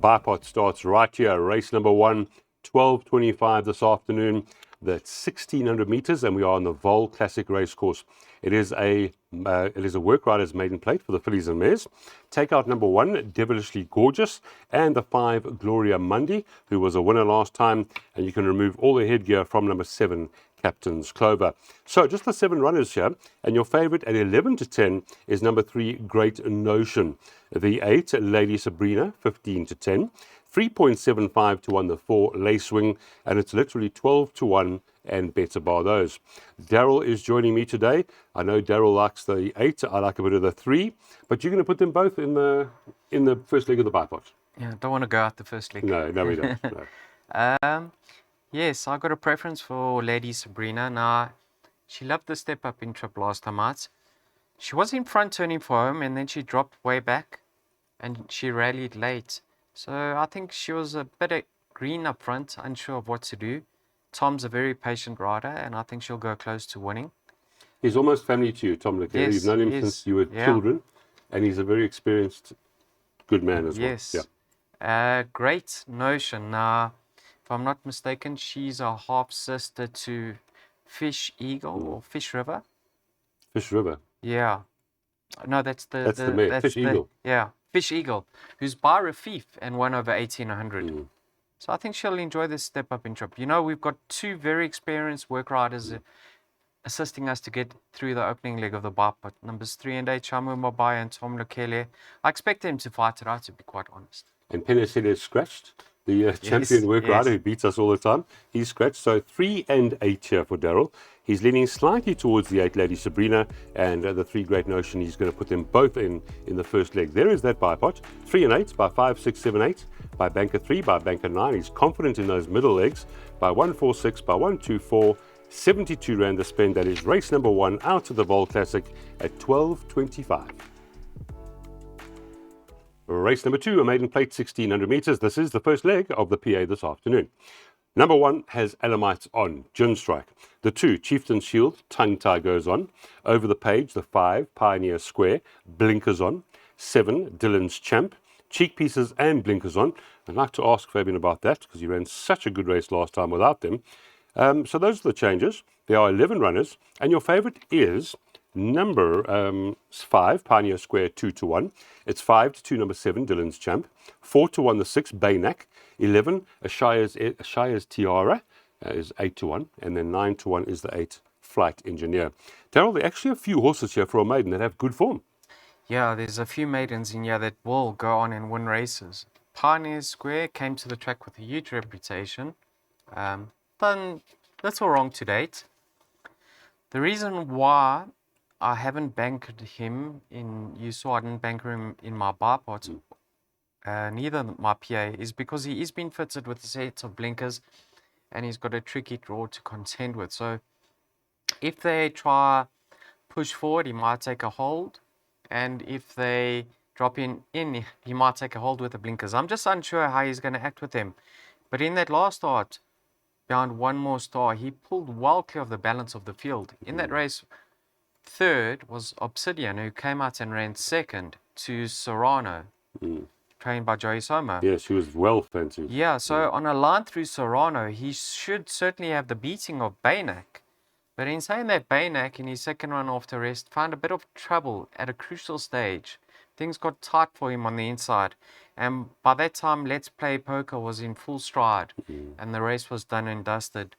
Bipod starts right here. Race number 1, 12:25 this afternoon. That's 1600 meters, and we are on the Vaal Classic Racecourse. It is a work riders maiden plate for the fillies and mares. Take out number 1, Devilishly Gorgeous, and the 5, Gloria Mundi, who was a winner last time. And you can remove all the headgear from number 7, Captain's Clover. So just the 7 runners here, and your favorite at 11 to 10 is number 3, Great Notion. The 8, Lady Sabrina, 15 to 10. 3.75 to 1, the 4, Lacewing, and it's literally 12 to 1 and better bar those. Daryl is joining me today. I know Daryl likes the 8. I like a bit of the 3, but you're going to put them both in the first leg of the bipod. Yeah, don't want to go out the first leg. No, we don't. No. Yes, I got a preference for Lady Sabrina. Now, she loved the step up in trip last time out. She was in front turning for home, and then she dropped way back, and she rallied late. So I think she was a bit green up front, unsure of what to do. Tom's a very patient rider, and I think she'll go close to winning. He's almost family to you, Tom Leclerc. Yes, You've known him since you were children, and he's a very experienced, good man as well. Yes. Great Notion. Now, if I'm not mistaken, she's a half sister to Fish Eagle or Fish River. Fish River. Yeah. No, that's the mare. Fish Eagle. Yeah, Fish Eagle, who's by Rafif and won over 1800. So I think she'll enjoy this step up in trip. You know, we've got 2 very experienced work riders assisting us to get through the opening leg of the bipod. Numbers 3 and 8, Shamu Mabai and Tom Lekele. I expect them to fight it out, to be quite honest. And Penisile is scratched, the champion work rider who beats us all the time. He's scratched. So 3 and 8 here for Daryl. He's leaning slightly towards the 8, Lady Sabrina, and the 3, Great Notion. He's going to put them both in the first leg. There is that bipod. 3 and 8 by 5, 6, 7, 8. By banker 3, by banker 9. He's confident in those middle legs. By 1, 4, 6, by 1, 2, 4. 72 rand to spend. That is race number 1 out of the Vaal Classic at 12:25. Race number 2, a maiden plate, 1600 meters. This is the first leg of the PA this afternoon. Number 1 has Elamites on, Gin Strike. The 2, Chieftain's Shield, Tongue Tie goes on. Over the page, the 5, Pioneer Square, Blinkers on. 7, Dylan's Champ, Cheek Pieces and Blinkers on. I'd like to ask Fabian about that because he ran such a good race last time without them. So those are the changes. There are 11 runners, and your favorite is number 5, Pioneer Square, 2 to 1. It's 5 to 2, number 7, Dylan's Champ. 4 to 1, the 6, Baynak. 11, Ashaya's Tiara is 8 to 1, and then 9 to 1 is the 8, Flight Engineer. Daryl, there are actually a few horses here for a maiden that have good form. Yeah, there's a few maidens in here that will go on and win races. Pioneer Square came to the track with a huge reputation. Done little wrong to date. The reason why I haven't banked him you saw I didn't bank him in my bipod, neither my PA, is because he is being fitted with a set of blinkers and he's got a tricky draw to contend with. So if they try push forward, he might take a hold, and if they drop in, he might take a hold with the blinkers. I'm just unsure how he's going to act with them. But in that last start, behind One More Star, he pulled well clear of the balance of the field. In that race, 3rd was Obsidian, who came out and ran 2nd to Serrano, trained by Joey Soma. Yeah, she was well fancied. Yeah, so on a line through Serrano, he should certainly have the beating of Baynak. But in saying that, Baynak, in his second run after rest, found a bit of trouble at a crucial stage. Things got tight for him on the inside. And by that time, Let's Play Poker was in full stride, and the race was done and dusted.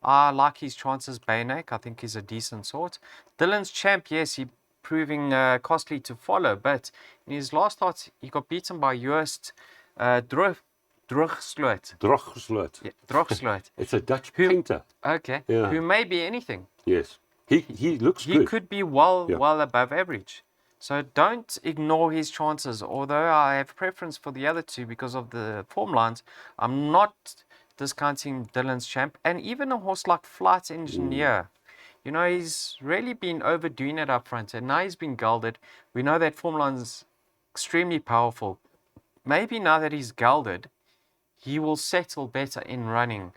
I like his chances, Baynak. I think he's a decent sort. Dylan's Champ, yes, he proving costly to follow, but in his last start, he got beaten by Joost Drogsloot. Drogsloot. Yeah, Drogsloot. It's a Dutch painter. Okay. Yeah. Who may be anything. Yes. He looks good. He could be well above average. So don't ignore his chances. Although I have preference for the other 2 because of the form lines, I'm not discounting Dylan's Champ. And even a horse like Flight Engineer, you know, he's really been overdoing it up front, and now he's been gelded. We know that form line's extremely powerful. Maybe now that he's gelded, he will settle better in running.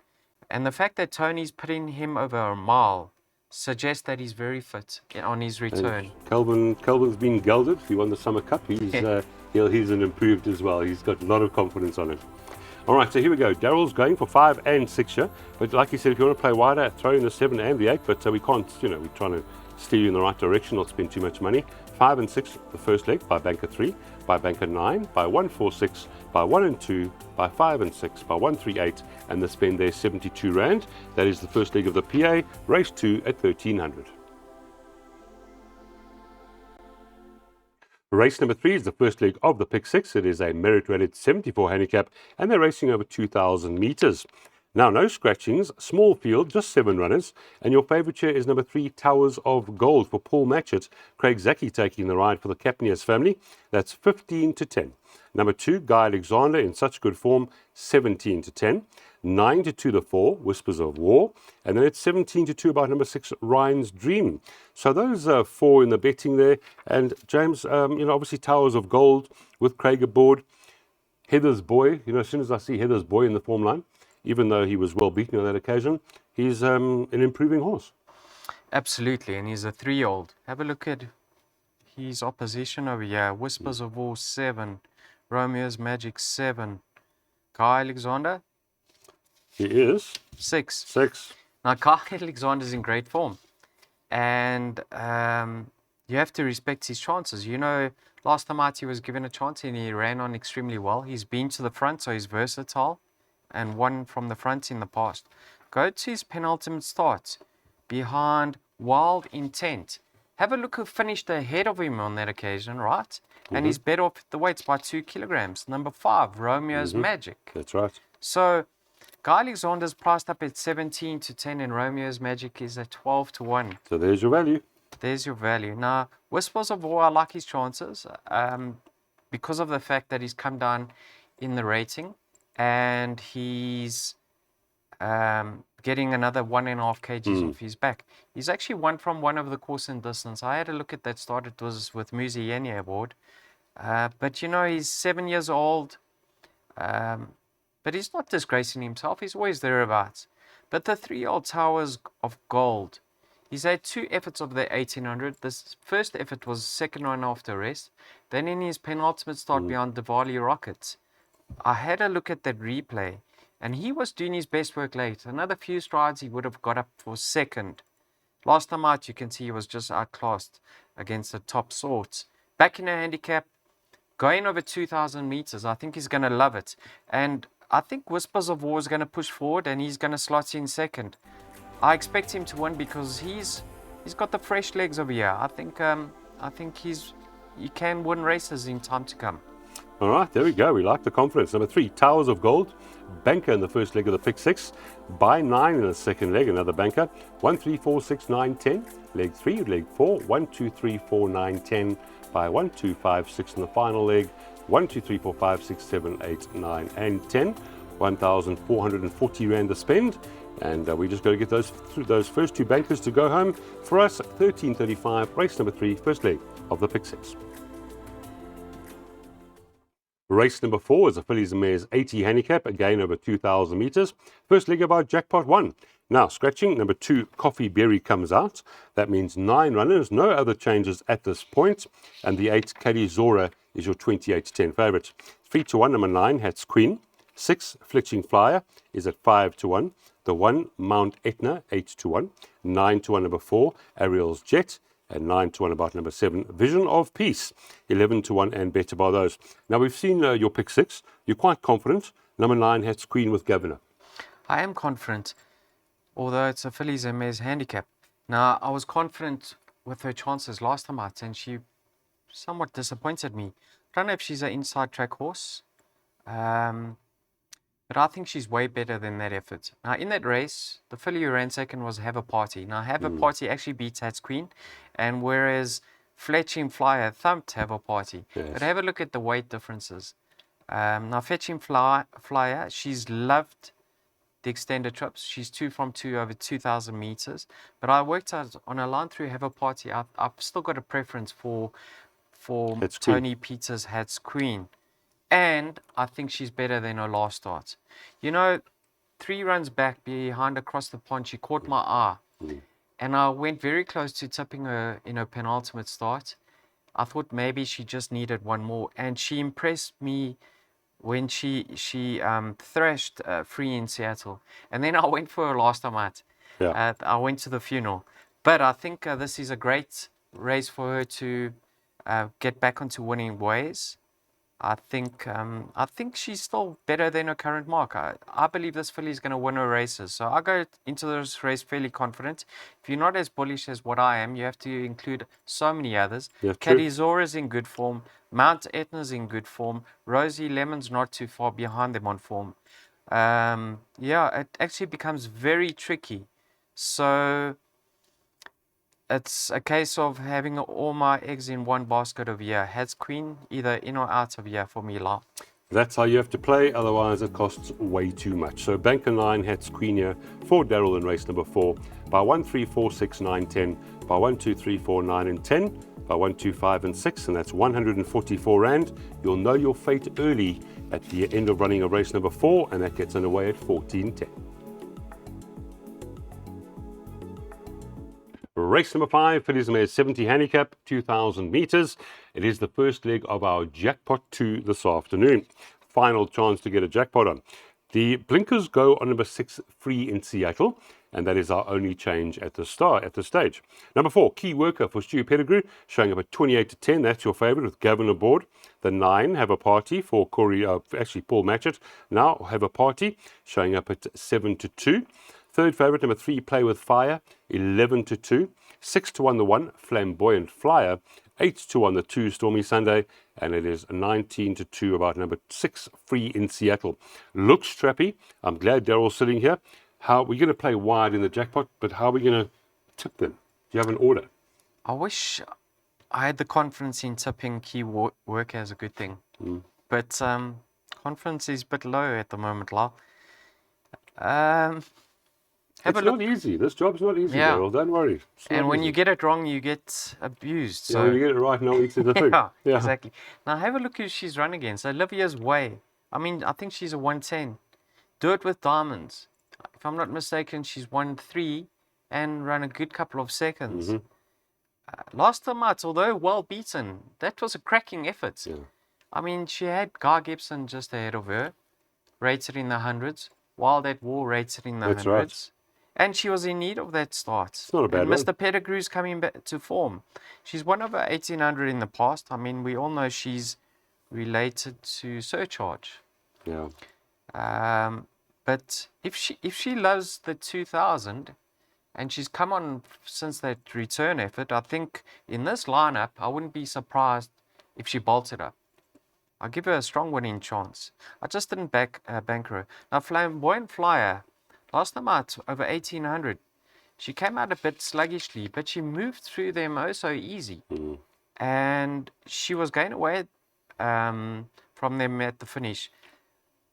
And the fact that Tony's putting him over a mile suggests that he's very fit on his return. Kelvin's been gelded. He won the Summer Cup. He's an improved as well. He's got a lot of confidence on it. All right, so here we go. Daryl's going for 5 and 6 here. But like you said, if you want to play wider, throw in the 7 and the 8. But we can't, we're trying to steer you in the right direction, not spend too much money. 5 and 6, the first leg, by banker 3, by banker 9, by 146, by 1 and 2, by 5 and 6, by 138, and the spend there 72 Rand. That is the first leg of the PA, race 2 at 1300. Race number 3 is the first leg of the pick 6. It is a merit rated 74 handicap, and they're racing over 2,000 meters. Now, no scratchings, small field, just 7 runners, and your favourite chair is number 3, Towers of Gold for Paul Matchett. Craig Zaki taking the ride for the Capnias family. That's 15 to 10. Number 2, Guy Alexander in such good form, 17 to 10. 9 to 2 the 4, Whispers of War, and then it's 17 to 2 about number 6, Ryan's Dream. So those are 4 in the betting there, and James, obviously Towers of Gold with Craig aboard. Heather's Boy, as soon as I see Heather's Boy in the form line, even though he was well beaten on that occasion, he's an improving horse. Absolutely, and he's a 3-year-old. Have a look at his opposition over here. Whispers of War 7, Romeo's Magic 7, Guy Alexander. He is 6. Now, Guy Alexander's in great form, and you have to respect his chances. Last time out he was given a chance and he ran on extremely well. He's been to the front, so he's versatile, and won from the front in the past. Go to his penultimate start behind Wild Intent. Have a look who finished ahead of him on that occasion, right? Mm-hmm. And he's better off the weights by 2 kilograms. Number 5, Romeo's Magic. That's right. So Guy Alexander's priced up at 17 to 10, and Romeo's Magic is at 12 to 1. So there's your value. There's your value. Now, Whispers of War, I like his chances because of the fact that he's come down in the rating, and he's getting another 1.5 kgs off his back. He's actually won from one of the course and distance. I had a look at that start. It was with Muzi Yenya aboard. But he's 7 years old. But he's not disgracing himself. He's always thereabouts. But the 3-year-old Towers of Gold, he's had 2 efforts of the 1800. This first effort was second run after rest. Then in his penultimate start beyond Diwali Rockets, I had a look at that replay, and he was doing his best work late. Another few strides, he would have got up for second. Last time out, you can see he was just outclassed against the top sorts. Back in a handicap, going over 2,000 meters, I think he's going to love it. And I think Whispers of War is going to push forward, and he's going to slot in second. I expect him to win because he's got the fresh legs over here. I think he can win races in time to come. All right, there we go. We like the confidence. Number 3, Towers of Gold. Banker in the first leg of the pick 6. By 9 in the second leg, another banker. 1, 3, 4, 6, 9, 10. Leg 3, leg 4. 1, 2, 3, 4, 9, 10. By 1, 2, 5, 6 in the final leg. 1, 2, 3, 4, 5, 6, 7, 8, 9, and 10. 1,440 Rand to spend. And we just got to get those first 2 bankers to go home. For us, 13:35, race number 3, first leg of the pick 6. Race number 4 is a Fillies and Mares 80 handicap, again over 2,000 meters. First leg of our jackpot 1. Now, scratching, number 2, Coffee Berry comes out. That means 9 runners, no other changes at this point. And the 8, Caddy Zora, is your 28-10 favourite. 3 to 1, number 9, Hats Queen. 6, Fletching Flyer, is at 5 to 1. The 1, Mount Etna, 8 to 1. 9 to 1, number 4, Ariel's Jet. And 9 to 1 about number 7, Vision of Peace. 11 to 1 and better by those. Now, we've seen your pick 6. You're quite confident. Number 9, Hats Queen with Governor. I am confident, although it's a Fillies and Mares handicap. Now, I was confident with her chances last time out, and she somewhat disappointed me. I don't know if she's an inside track horse, but I think she's way better than that effort. Now, in that race, the filly who ran second was Have a Party. Now, Have a Party actually beats Hats Queen, and whereas Fletching Flyer thumped Have a Party. Yes. But have a look at the weight differences. Now, Fletching Flyer, she's loved the extended trips. She's 2 from 2 over 2,000 meters. But I worked out on a line through Have a Party. I've still got a preference for Tony Peters' Hats Queen. And I think she's better than her last start. 3 runs back behind across the pond, she caught my eye. and I went very close to tipping her in her penultimate start. I thought maybe she just needed one more, and she impressed me when she thrashed Free in Seattle, and then I went for her last time out. Yeah. I went to the funeral, but I think this is a great race for her to get back onto winning ways. I think she's still better than her current mark. I believe this filly is going to win her races. So I go into this race fairly confident. If you're not as bullish as what I am, you have to include so many others. Yeah, true. Cadizora's in good form. Mount Etna's in good form. Rosie Lemon's not too far behind them on form. Yeah, it actually becomes very tricky. So it's a case of having all my eggs in one basket over here. Heads queen, either in or out of here for me, La. That's how you have to play, otherwise it costs way too much. So bank a 9, hats queen here for Daryl in race number 4 by 1, 3, 4, 6, 9, 10, by 1, 2, 3, 4, 9 and 10, by 1, 2, 5 and 6, and that's 144 Rand. You'll know your fate early at the end of running of race number 4, and that gets underway at 14:10. Race number 5, fillies and mares 70 handicap, 2,000 meters. It is the first leg of our jackpot 2 this afternoon. Final chance to get a jackpot on. The blinkers go on number 6, Free in Seattle, and that is our only change at the stage. Number 4, Key Worker for Stu Pettigrew, showing up at 28-10. That's your favourite with Gavin aboard. The 9, Have a Party for Paul Matchett. Now Have a Party, showing up at 7-2. Third favourite, number 3, Play with Fire, 11-2. 6-1 the 1, Flamboyant Flyer. 8-1 the 2, Stormy Sunday. And it is 19-2 about number 6, Free in Seattle. Looks strappy. I'm glad Daryl's sitting here. How we're going to play wide in the jackpot, but how are we going to tip them? Do you have an order? I wish I had the confidence in tipping Key Worker as a good thing. But confidence is a bit low at the moment, La. It's not easy. This job's not easy, Yeah. Daryl. Don't worry. And when you get it wrong, you get abused. So when you get it right, no one says a thing. yeah, exactly. Now have a look who she's run against. Olivia's Way. I mean, I think she's a 110. Do It With Diamonds. If I'm not mistaken, she's won 3 and run a good couple of seconds. Last time out, although well beaten, that was a cracking effort. Yeah. I mean, she had Guy Gibson just ahead of her, rated in the hundreds, while that War rated in the That's hundreds. And she was in need of that start. It's not a bad and one. Mr. Pettigrew's coming back to form. She's won over 1,800 in the past. I mean, we all know she's related to Surcharge. Yeah. But if she loves the 2,000, and she's come on since that return effort, I think in this lineup, I wouldn't be surprised if she bolted up. I'll give her a strong winning chance. I just didn't bank her. Now, Flamboyant Flyer, last time out, over 1,800. She came out a bit sluggishly, but she moved through them oh so easy. And she was going away from them at the finish.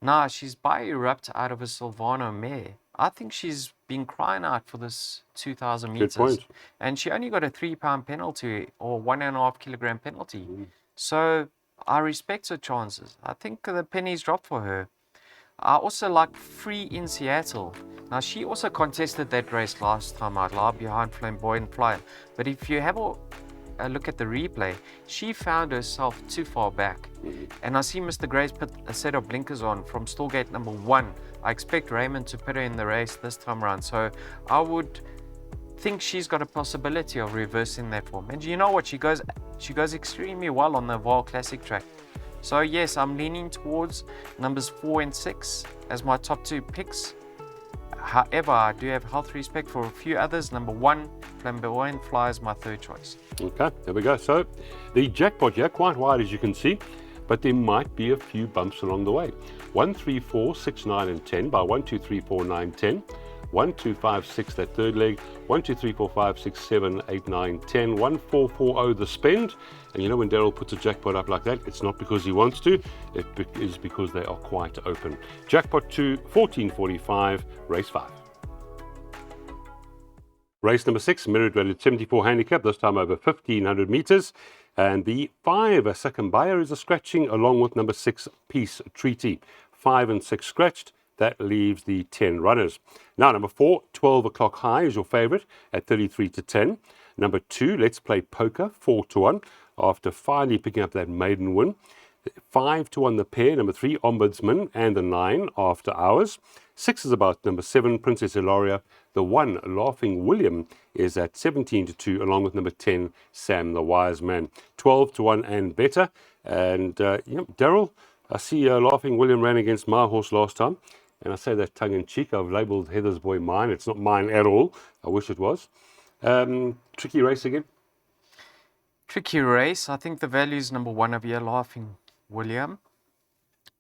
Now, she's by Erupt out of a Silvano mare. I think she's been crying out for this 2,000 meters. Good point. And she only got a 3-pound penalty or 1.5 kilogram penalty. So I respect her chances. I think the pennies dropped for her. I also like Free in Seattle. Now, she also contested that race last time out, behind Flamboyant Flyer. But if you have a look at the replay, she found herself too far back. And I see Mr. Gray's put a set of blinkers on from stallgate number 1. I expect Raymond to put her in the race this time around. So I would think she's got a possibility of reversing that form. And you know what? She goes extremely well on the Vaal Classic track. So yes, I'm leaning towards numbers 4 and 6 as my top 2 picks. However, I do have health respect for a few others. Number 1, Flamboyant Fly is my third choice. Okay, there we go. So the jackpot here, quite wide as you can see, but there might be a few bumps along the way. 1, 3, 4, 6, 9 and 10 by 1, 2, 3, 4, 9, 10. 1, 2, 5, 6, that third leg. 1, 2, 3, 4, 5, 6, 7, 8, 9, 10. 1, 4, 4, 0, the spend. And you know when Daryl puts a jackpot up like that, it's not because he wants to, it is because they are quite open. Jackpot 2, 1445, race 5. Race number 6, Merit rated 74 handicap, this time over 1,500 meters. And the 5, Sakambaya, is a scratching along with number 6, Peace Treaty. 5 and 6 scratched. That leaves the 10 runners. Now, number 4, 12 o'clock high is your favorite at 33 to 10. Number 2, Let's Play Poker, 4 to 1, after finally picking up that maiden win. 5 to 1 the pair, number 3, Ombudsman, and the 9, After Hours. 6 is about number 7, Princess Ilaria. The 1, Laughing William, is at 17 to 2, along with number 10, Sam the Wise Man. 12 to 1 and better. And, Daryl, I see Laughing William ran against my horse last time. And I say that tongue-in-cheek. I've labelled Heather's Boy mine. It's not mine at all. I wish it was. Tricky race again. Tricky race. I think the value is number 1 of here, Laughing William.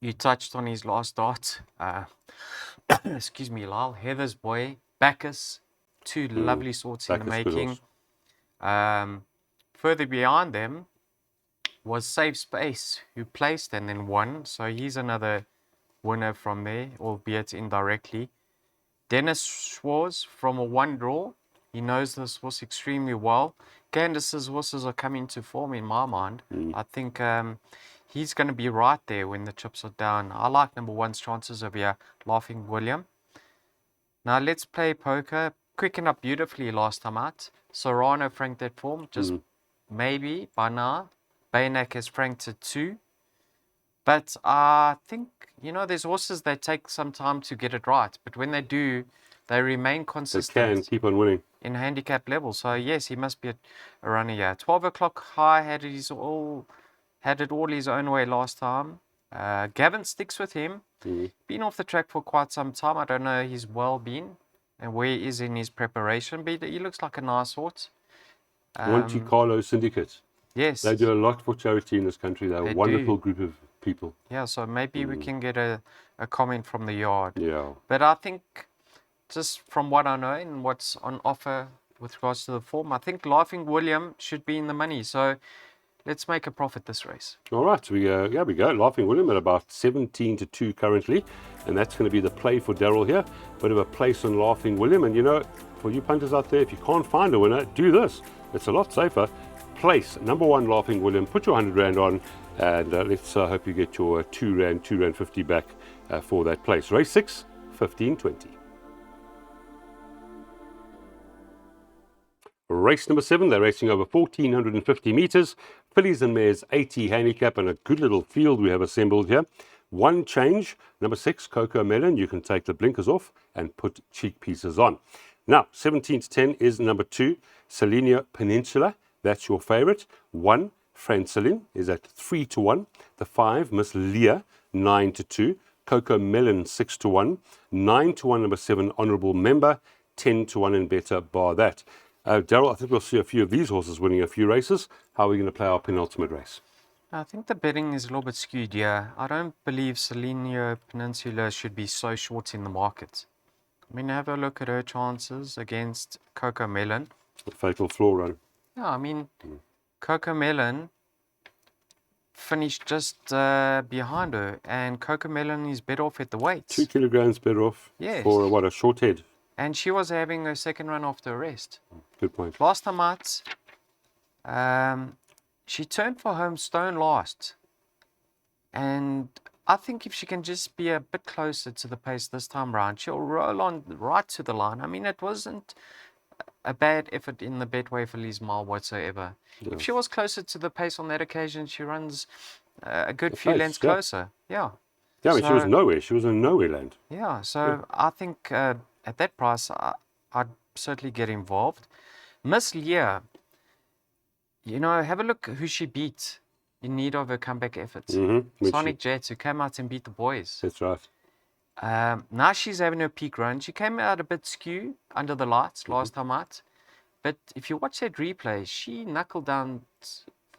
You touched on his last start. Excuse me, Lyle. Heather's Boy, Bacchus, 2 lovely sorts in the making. Further behind them was Safe Space, who placed and then won. So he's another winner from there, albeit indirectly. Dennis Schwartz from a 1 draw. He knows this horse extremely well. Candace's horses are coming to form in my mind. I think he's going to be right there when the chips are down. I like number 1's chances over here, Laughing William. Now Let's Play Poker. Quickened up beautifully last time out. Serrano franked that form. Just maybe by now. Baynak has franked it too. But I think, there's horses that take some time to get it right. But when they do, they remain consistent. They can keep on winning. In handicap level. So yes, he must be a runner here. 12 o'clock high had it all his own way last time. Gavin sticks with him. Been off the track for quite some time. I don't know his well-being and where he is in his preparation, but he looks like a nice horse. Monte Carlo Syndicate. Yes. They do a lot for charity in this country. They're a wonderful group of people. Yeah, so maybe we can get a comment from the yard. Yeah. But I think, just from what I know and what's on offer with regards to the form, I think Laughing William should be in the money. So let's make a profit this race. All right, we go. Laughing William at about 17 to 2 currently, and that's going to be the play for Daryl here. Bit of a place on Laughing William, and for you punters out there, if you can't find a winner, do this. It's a lot safer. Place number 1 Laughing William. Put your 100 Rand on, and let's hope you get your 2 Rand 50 back for that place. Race 6, 15.20. Race number 7, they're racing over 1,450 meters. Fillies and mares 80 handicap, and a good little field we have assembled here. 1 change, number 6, Cocoa Melon. You can take the blinkers off and put cheek pieces on. Now, 17 to 10 is number 2, Selenia Peninsula. That's your favorite. 1, Franceline, is at 3 to 1. The 5, Miss Leah, 9 to 2. Cocoa Melon, 6 to 1. 9 to 1, number 7, Honourable Member. 10 to 1 and better, bar that. Daryl, I think we'll see a few of these horses winning a few races. How are we going to play our penultimate race? I think the betting is a little bit skewed, yeah. I don't believe Selenia Peninsula should be so short in the market. I mean, have a look at her chances against Cocoa Melon. The fatal floor run. Yeah, I mean, Cocoa Melon finished just behind her, and Cocoa Melon is better off at the weight. 2 kilograms better off for a short head. And she was having her second run after a rest. Good point. Last time out, she turned for home stone last. And I think if she can just be a bit closer to the pace this time round, she'll roll on right to the line. I mean, it wasn't a bad effort in the Betway Fillies mile whatsoever. Yeah. If she was closer to the pace on that occasion, she runs a good few lengths closer. Yeah. Yeah, I mean, she was nowhere. She was in nowhere land. Yeah, so I think at that price, I'd certainly get involved. Miss Leah, have a look who she beat in need of her comeback efforts. Sonic Jets, who came out and beat the boys. That's right. Now she's having her peak run. She came out a bit skew under the lights last time out. But if you watch that replay, she knuckled down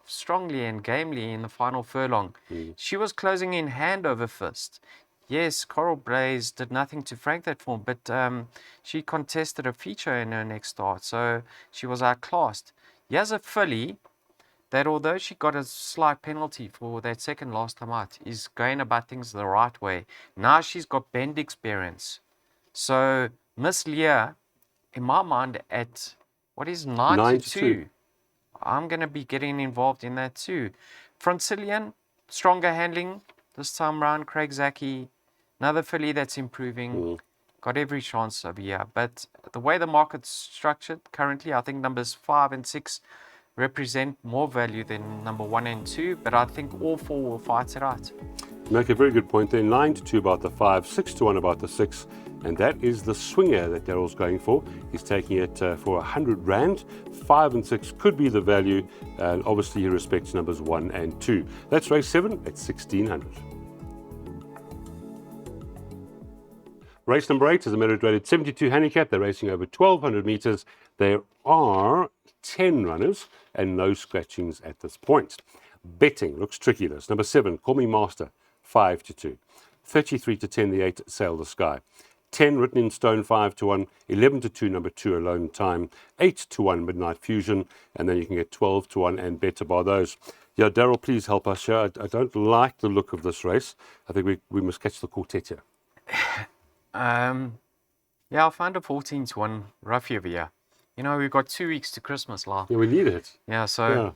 strongly and gamely in the final furlong. She was closing in hand over fist. Yes, Coral Blaze did nothing to frank that form, but she contested a feature in her next start, so she was outclassed. Here's a filly that, although she got a slight penalty for that second last time out, is going about things the right way. Now she's got bend experience. So Miss Leah, in my mind, at what is 9 to 2, I'm going to be getting involved in that too. Francilian, stronger handling this time round. Craig Zaki Another filly that's improving, got every chance over here. But the way the market's structured currently, I think numbers 5 and 6 represent more value than number 1 and 2. But I think all 4 will fight it out. You make a very good point there. 9-2 about the 5, 6-1 about the 6. And that is the swinger that Daryl's going for. He's taking it for 100 Rand. 5 and 6 could be the value. And obviously he respects numbers 1 and 2. That's race 7 at 1600. Race number 8 is a merit rated 72 handicap. They're racing over 1,200 meters. There are 10 runners and no scratchings at this point. Betting looks tricky. This number 7, Call Me Master, 5-2. 33-10, the 8, Sail the Sky. 10, Written in Stone, 5-1. 11-2, number 2, Alone Time. 8-1, Midnight Fusion. And then you can get 12-1 and better by those. Yeah, Daryl, please help us here. I don't like the look of this race. I think we must catch the quartet here. Yeah, I found a 14-1 rough over here. You know, we've got 2 weeks to Christmas, La. Yeah, we need it. Yeah, so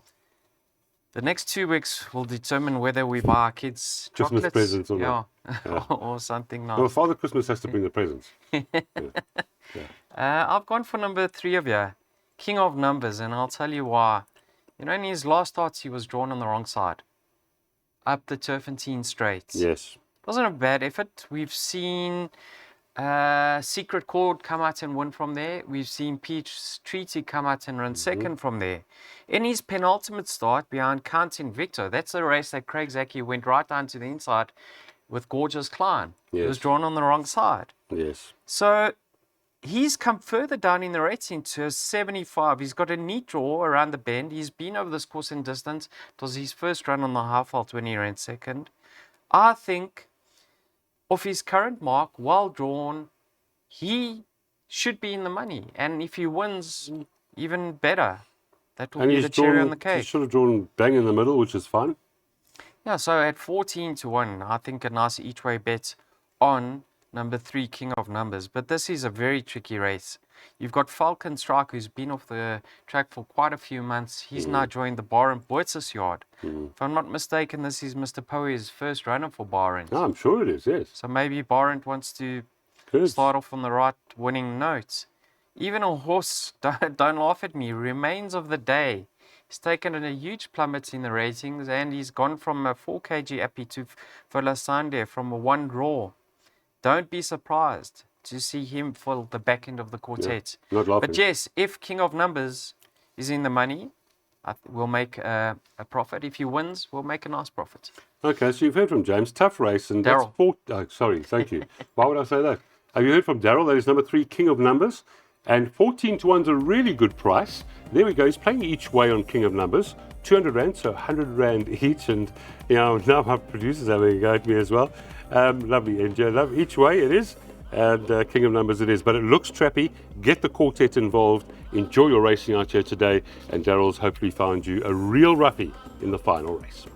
the next 2 weeks will determine whether we buy our kids Christmas chocolates, presents or not. or something nice. Well, Father Christmas has to bring the presents. I've gone for number 3 of here, King of Numbers, and I'll tell you why. You know, in his last starts, he was drawn on the wrong side, up the Turpentine Straits. Yes. Wasn't a bad effort. We've seen Secret Chord come out and win from there. We've seen Peach Treaty come out and run second from there. In his penultimate start behind Counting Victor, that's a race that Craig Zaki went right down to the inside with Gorgeous Klein. Yes. He was drawn on the wrong side. Yes. So he's come further down in the rating to a 75. He's got a neat draw around the bend. He's been over this course in distance. It was his first run on the half-vault when he ran second. I think of his current mark, well drawn, he should be in the money. And if he wins, even better. That will be the cherry on the cake. He should have drawn bang in the middle, which is fun. Yeah, so at 14-1, I think a nice each-way bet on number 3, King of Numbers. But this is a very tricky race. You've got Falcon Strike, who's been off the track for quite a few months. He's now joined the Barent Boetses yard. If I'm not mistaken, this is Mr. Poe's first runner for Barent. Oh, I'm sure it is, yes. So maybe Barent wants to start off on the right winning note. Even a horse, don't laugh at me, Remains of the Day. He's taken a huge plummet in the ratings, and he's gone from a 4 kg Appy to Volasande from a 1 draw. Don't be surprised to see him fill the back end of the quartet. Yeah, not laughing. But yes, if King of Numbers is in the money, we'll make a profit. If he wins, we'll make a nice profit. Okay, so you've heard from James. Tough race. And Daryl. Sorry, thank you. Why would I say that? Have you heard from Daryl? That is number 3, King of Numbers. And 14-1's a really good price. There we go. He's playing each way on King of Numbers. 200 Rand, so 100 Rand each. And, you know, now my producer's having a go at me as well. Lovely, enjoy. Love each way it is. And King of Numbers it is. But it looks trappy. Get the quartet involved. Enjoy your racing out here today. And Daryl's hopefully found you a real roughie in the final race.